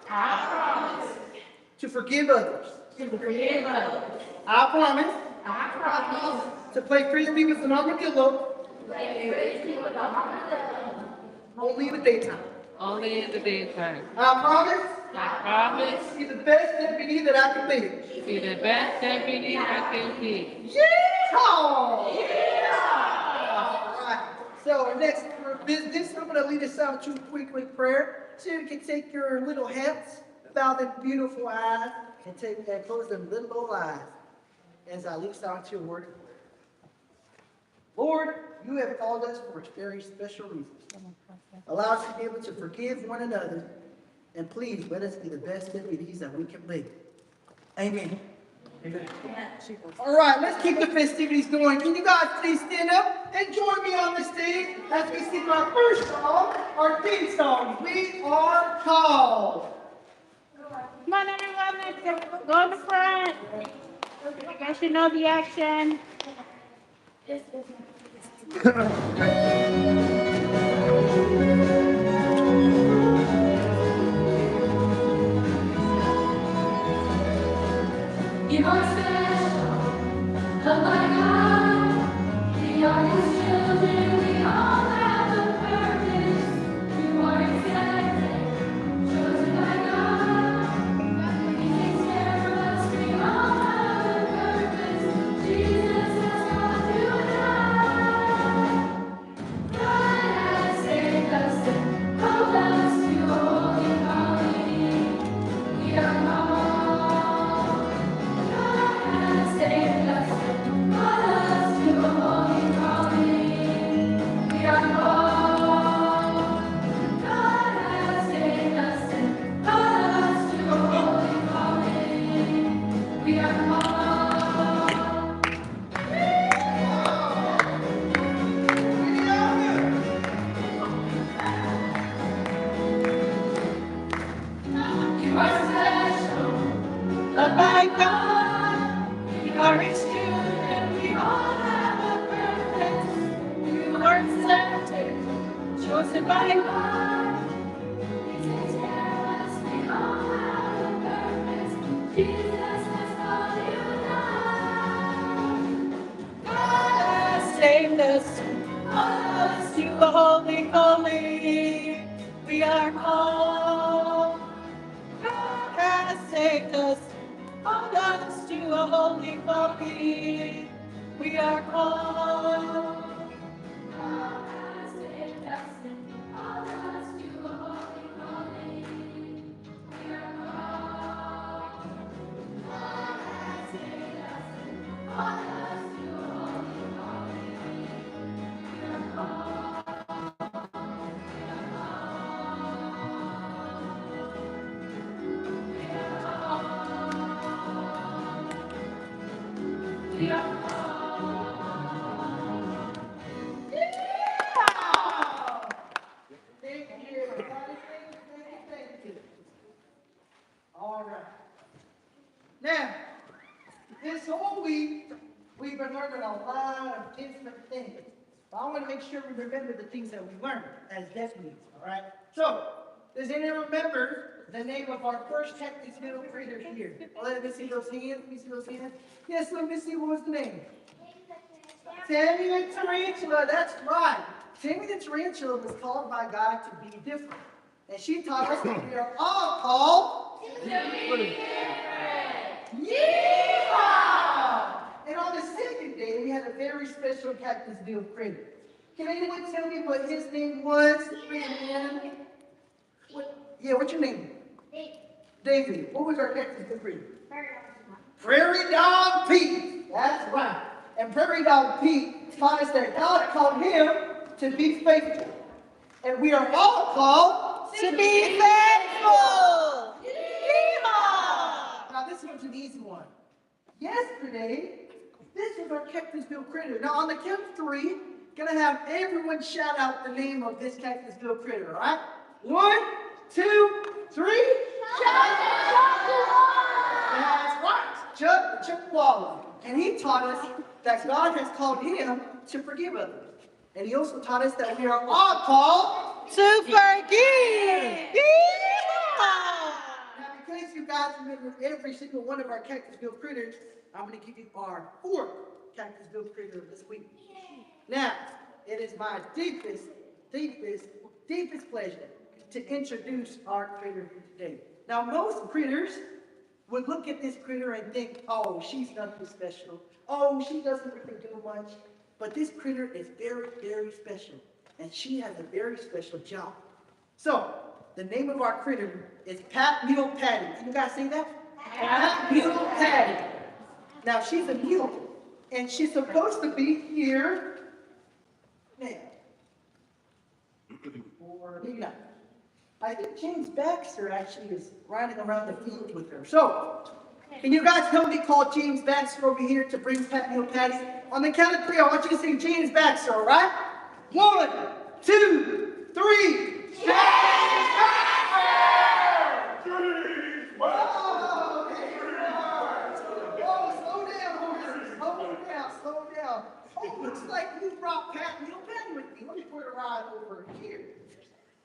I promise. To forgive others. To forgive others. I promise. I promise. To play frisbee with an armadillo. Play frisbee with an armadillo. Only in the daytime. Only in the daytime. I promise. I promise. To be the best deputy that I can be. To be the best deputy I can be. Yeehaw! Yeah! All right. So next for business, I'm going to lead us out to a quick prayer. So you can take your little hats, bow them beautiful eyes, and close them little old eyes as I lead us out to a word of prayer. Lord, you have called us for a very special reason. Allow us to be able to forgive one another, and please let us be the best deputies that we can be. Amen. Amen. All right, let's keep the festivities going. Can you guys please stand up and join me on the stage as we sing our first song, our theme song, We Are Called. Come on, everyone, let's go in the front. I guess you know the action. You are special, loved by God. We are His children. We all have a purpose. You are accepted, chosen by God. He takes care of us. We all have a purpose. Jesus has called you and I. God has saved us and called us to a holy calling. We are called. Saved us, called us to a holy calling. We are called. God has saved us and called us to a holy calling. We are called. You are special, loved by God. We are His children. We all have a purpose. You are accepted, chosen by God. He takes care of us. We all have a purpose. Jesus has called you and I. God has saved us, called us to a holy calling. We are called. God has saved us, called us to a holy calling. We are called. God has saved us and called us to a holy calling. We are called. God has saved us and called us to a holy calling. We are called. We are called. Thank you, everybody. Thank you. All right. Now, this whole week, we've been learning a lot of different things. But I want to make sure we remember the things that we learned as deputies, all right? So, does anyone remember the name of our first Texas middle grader here? Well, let me see those hands. Let me see those hands. Yes, let me see. What was the name? Tammy the Tarantula. That's right. Tammy the Tarantula was called by God to be different. And she taught us that we are all called to be different. Yeehaw! And on the second day, we had a very special Captain'sville critter. Can anyone tell me what his name was? What's your name? David. What was our Captain'sville critter? Prairie Dog Pete. That's right. And Prairie Dog Pete taught us that God called him to be faithful. And we are all called To be faithful. Yeehaw! Now this one's an easy one. Yesterday, this was our Captain'sville critter. Now on the count of three, gonna have everyone shout out the name of this Captain'sville critter, all right? 1, 2, 3. That's right. Chuck the Chippewa. And he taught us that God has called him to forgive others. And he also taught us that we are all called To forgive. Yeehaw! you guys remember every single one of our Cactusville critters, I'm going to give you our fourth Cactusville critter this week. Now, it is my deepest pleasure to introduce our critter today. Now, most critters would look at this critter and think, oh, she's nothing special. Oh, she doesn't really do much. But this critter is very, very special. And she has a very special job. So, the name of our critter is Pat Mule Patty. Can you guys say that? Pat Mule Patty. Now, she's a mule. And she's supposed to be here now. Or maybe not. I think James Baxter actually is riding around the field with her. So, can you guys help me call James Baxter over here to bring Pat Mule Patty? On the count of three, I want you to sing James Baxter, all right? 1, 2, 3. James Baxter! Oh, there you are. Oh, slow down, horses. Slow down. Oh, looks like you brought Pat Mule Patty with me. Let me put her right over here.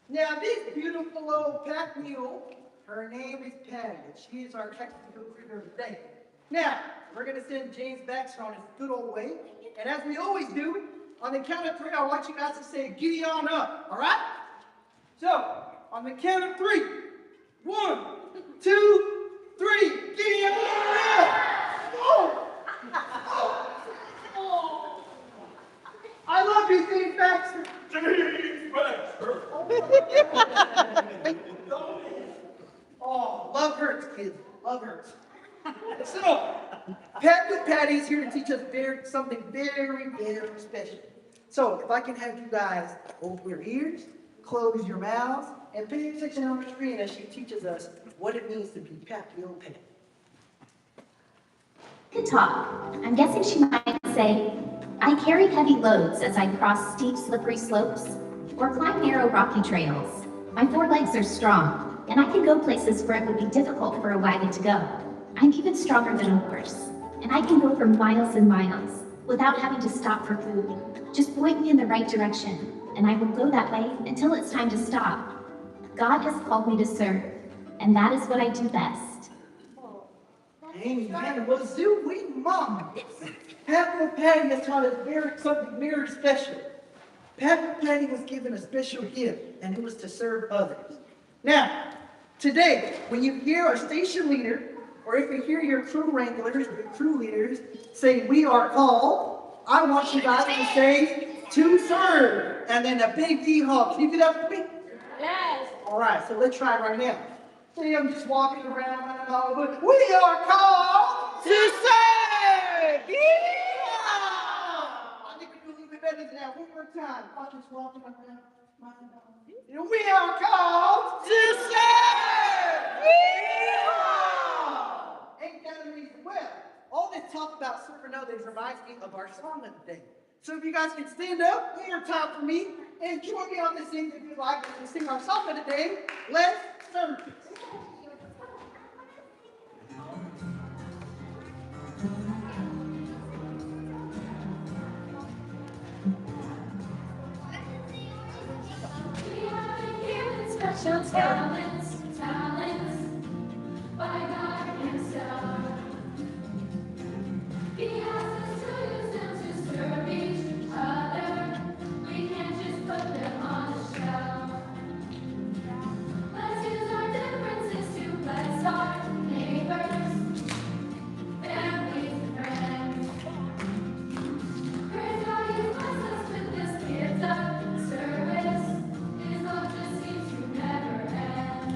Now, this beautiful old Pat Mule, her name is Patty, and she is our technical critter of the day. Now, we're going to send James Baxter on his good old way. And as we always do, on the count of three, I want you guys to say, giddy on up, all right? So, on the count of three, 1, 2, 3, giddy on up! Oh! Oh! I love you, James Baxter. James Baxter. Oh, love hurts, kids. Love hurts. So, Pat Mule Patty is here to teach us something very, very special. So, if I can have you guys open your ears, close your mouths, and pay attention on the screen as she teaches us what it means to be Pat Mule Patty. Good talk. I'm guessing she might say, I carry heavy loads as I cross steep, slippery slopes or climb narrow, rocky trails. My forelegs are strong, and I can go places where it would be difficult for a wagon to go. I'm even stronger than a horse, and I can go for miles and miles without having to stop for food. Just point me in the right direction, and I will go that way until it's time to stop. God has called me to serve, and that is what I do best. Amen. Well, sweet mom. Pat Mule Patty has taught us something very special. Pat Mule Patty was given a special gift, and it was to serve others. Now, today, when you hear our station leader, or if you hear your crew wranglers, your crew leaders say, we are called, I want you guys to say, to serve. And then a big D-hawk. Can you do that for me? Yes. All right, so let's try it right now. See, I'm just walking around and all, but we are called to serve. Yeah! I think we do a little bit better than that. One more time. I'm just walking around. We are called to serve. Yeah! Ain't that amazing? Well, all this talk about serving others reminds me of our song of the day. So if you guys can stand up one more time for me and join me on this thing if you like to sing our song of the day. Let's serve. Special talents by God Himself. He has us to use them to serve each other. We can't just put them on the shelf. Let's use our differences to bless our neighbors, families, and friends. Praise God, He blessed us with this gift of service. His love just seems to never end.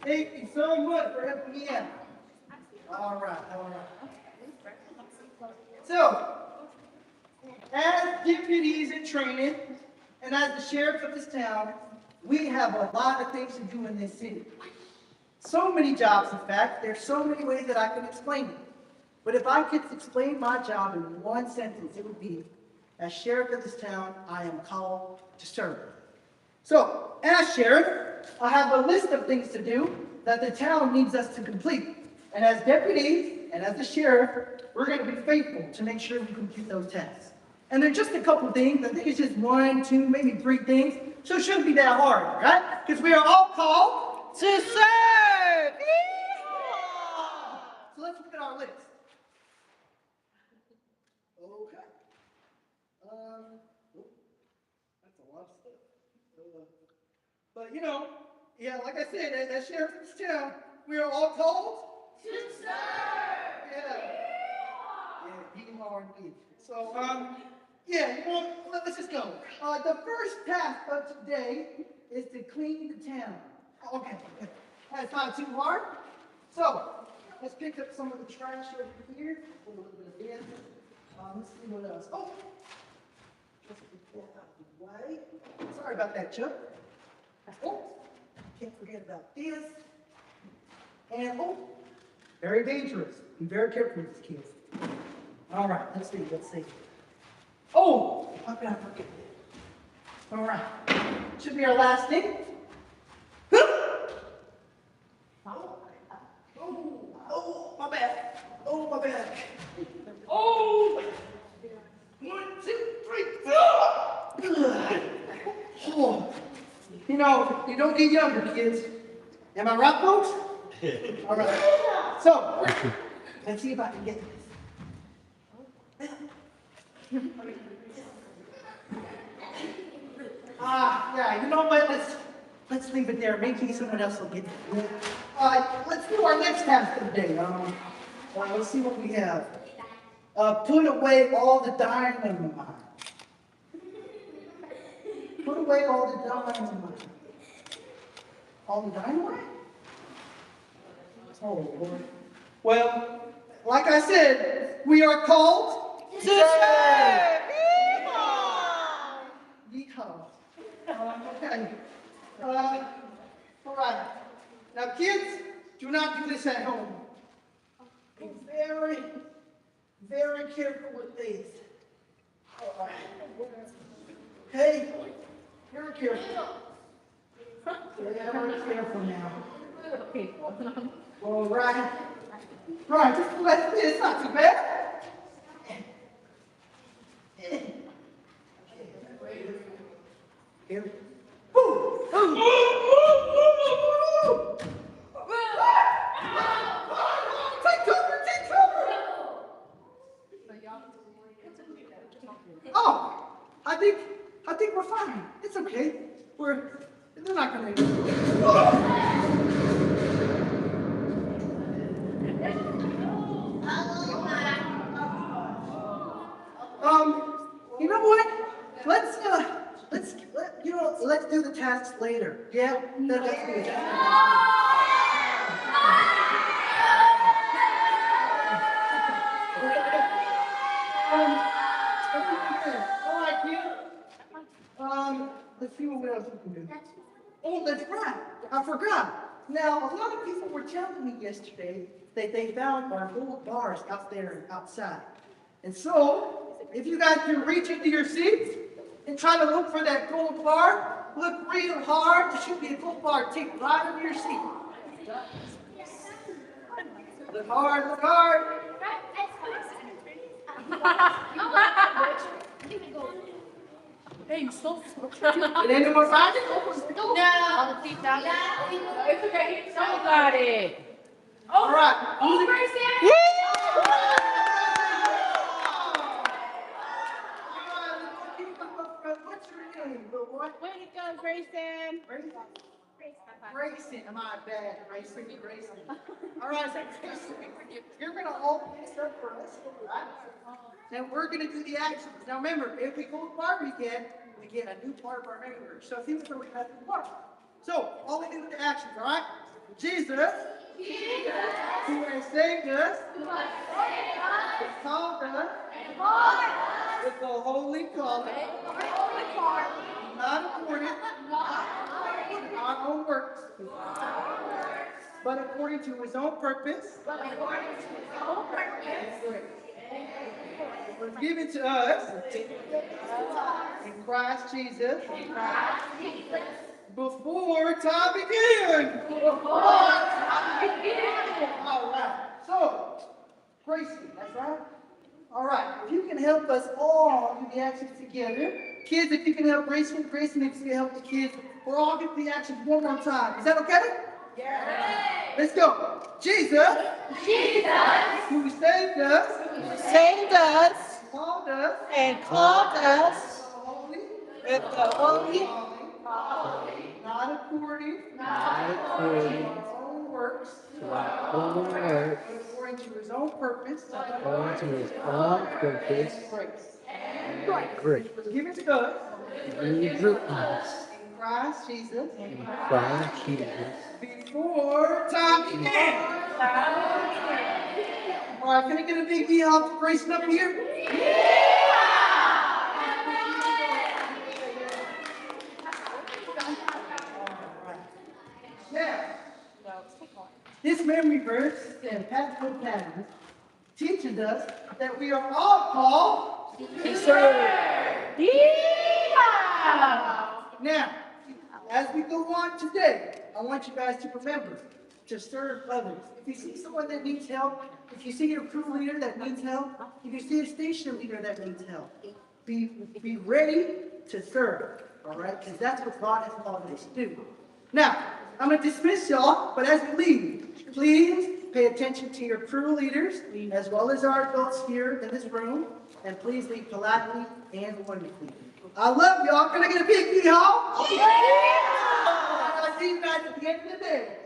Thank you so much for helping me out. All right, all right. So, as deputies in training, and as the sheriff of this town, we have a lot of things to do in this city. So many jobs, in fact, there's so many ways that I can explain it. But if I could explain my job in one sentence, it would be, as sheriff of this town, I am called to serve. So, as sheriff, I have a list of things to do that the town needs us to complete. And as deputies, and as the sheriff, we're going to be faithful to make sure we complete those tasks. And they're just a couple things. I think it's just 1, 2, maybe 3 things. So it shouldn't be that hard, right? Because we are all called to serve. Yeehaw! So let's look at our list. Okay. That's a lot of stuff. But you know, yeah, like I said, as sheriff of this town, we are all called to serve. Yeah, E-R-D. So, yeah, you know, let's just go. The first task of today is to clean the town. Okay, that's not too hard. So, let's pick up some of the trash over here. A little bit of this. Let's see what else. Oh, let's get that out of the way. Sorry about that, Chuck. Oh, can't forget about this. And oh, very dangerous. Be very careful with these kids. All right, let's see. Oh, how can I forget that? All right, should be our last thing. Oh, my bad. Oh, my bad. Oh, 1, 2, 3. Oh. You know, you don't get younger, kids. Am I right, folks? All right. So, let's see if I can get this. Yeah, you know what? Let's leave it there. Maybe someone else will get it. Let's do our next task of the day. Let's see what we have. Put away all the dynamite. Put away all the dynamite. All the dynamite? Oh, Lord. Well, like I said, we are called to serve. Yeehaw. Okay. All right. Now, kids, do not do this at home. Be very, very careful with these. All right. Okay? Very careful. Very careful now. All right. Right, just let this. It's not too bad. Here. Take cover! Oh, I think we're fine. It's okay. They're not gonna. You know what? Let's do the tasks later. Yeah, let's do it. All right, kids. Let's see what else we can do. Oh, that's right. I forgot. Now, a lot of people were telling me yesterday that they found our gold bars out there outside. And so, if you guys can reach into your seats and try to look for that gold bar, look real hard. There should be a gold bar taped right under your seat. Look hard, look hard. Did anyone find it? No. It's okay. You got it. All right. What's your name, little boy? Way to go, Grayson. Grayson, my bad. Grayson. All right, so Grayson, you're going to open this up for us, right? Now we're going to do the actions. Now remember, if we go to bar weekend, we get a new part of our neighborhood. So things are we have to part. So all we do with the actions, all right? Jesus, who has saved us, has called us with the holy calling, not according to our own works, but according to his own purpose, was given to us in Christ Jesus before time began. All right. So, Gracie, that's right. All right. If you can help us all do the actions together. Kids, if you can help Grayson, Grayson, if you can help the kids, we're all going to do the actions one more time. Is that okay? Yeah. Let's go. Jesus, who saved us, called us, And called us with the holy, not according to our own works, but according to his own purpose, Great. was given to us in Christ Jesus before time began. All right, can I get a big V-hop for Grayson up here? Now, this memory verse and practical pattern teaches us that we are all called to serve. Now, as we go on today, I want you guys to remember to serve others. If you see someone that needs help, if you see your crew leader that needs help, if you see a station leader that needs help, be ready to serve, all right? Because that's what God has called us to do. Now, I'm going to dismiss y'all, but as we leave, please pay attention to your crew leaders, as well as our adults here in this room, and please leave politely and wonderfully. I love y'all. Can I get a big y'all? I'll see you guys at the end of the day.